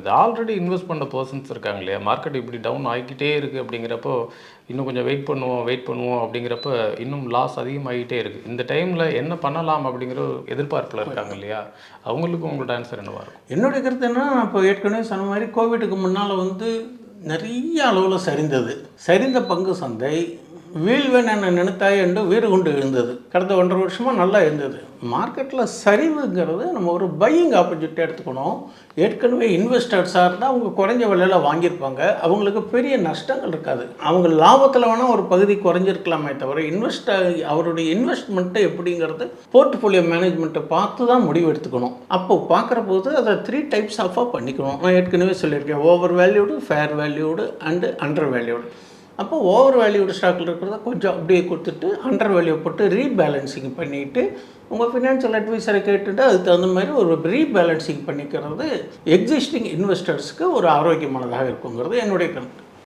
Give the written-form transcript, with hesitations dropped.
வருது. Already invest பண்ண persons இருக்காங்க இல்லையா? மார்க்கெட் இப்படி டவுன் ஆகிக்கிட்டே இருக்குது அப்படிங்கிறப்போ, இன்னும் கொஞ்சம் வெயிட் பண்ணுவோம் அப்படிங்கிறப்ப இன்னும் லாஸ் அதிகமாகிட்டே இருக்குது. இந்த டைமில் என்ன பண்ணலாம் அப்படிங்கிற ஒரு எதிர்பார்ப்பில் இருக்காங்க இல்லையா? அவங்களுக்கு உங்களோட ஆன்சர் என்னவாக இருக்கும்? என்னுடைய கருத்து என்ன, நான் இப்போ ஏற்கனவே சொன்ன மாதிரி கோவிட்டுக்கு முன்னால் வந்து நிறைய அளவில் சரிந்த பங்கு சந்தை வீழ்வேன் என்ன நினைத்தாய் என்று வீறு கொண்டு எழுந்தது. கடந்த 1.5 வருஷமாக நல்லா இருந்தது. மார்க்கெட்டில் சரிவுங்கிறது நம்ம ஒரு பையிங் ஆப்பர்ச்சுனிட்டி எடுத்துக்கணும். ஏற்கனவே இன்வெஸ்டர்ஸாக இருந்தால் அவங்க குறைஞ்ச விலையில் வாங்கியிருப்பாங்க. அவங்களுக்கு பெரிய நஷ்டங்கள் இருக்காது. அவங்க லாபத்தில் வேணால் ஒரு பகுதி குறைஞ்சிருக்கலாமே தவிர அவருடைய இன்வெஸ்ட்மெண்ட்டு எப்படிங்கிறது போர்ட்ஃபோலியோ மேனேஜ்மெண்ட்டை பார்த்து தான் முடிவு எடுத்துக்கணும். அப்போ பார்க்குற போது அதை 3 டைப்ஸ் ஆஃபாக பண்ணிக்கணும். நான் ஏற்கனவே சொல்லியிருக்கேன், over valued, fair valued and under valued. அப்போ ஓவர் வேல்யூடு ஸ்டாக்கில் இருக்கிறத கொஞ்சம் அப்படியே கொடுத்துட்டு அண்டர் வேல்யூ போட்டு ரீபேலன்சிங் பண்ணிவிட்டு உங்கள் ஃபினான்ஷியல் அட்வைசரை கேட்டுட்டு அதுக்கு தகுந்த மாதிரி ஒரு ரீபேலன்சிங் பண்ணிக்கிறது எக்ஸிஸ்டிங் இன்வெஸ்டர்ஸ்க்கு ஒரு ஆரோக்கியமானதாக இருக்குங்கிறது என்னுடைய கருத்து.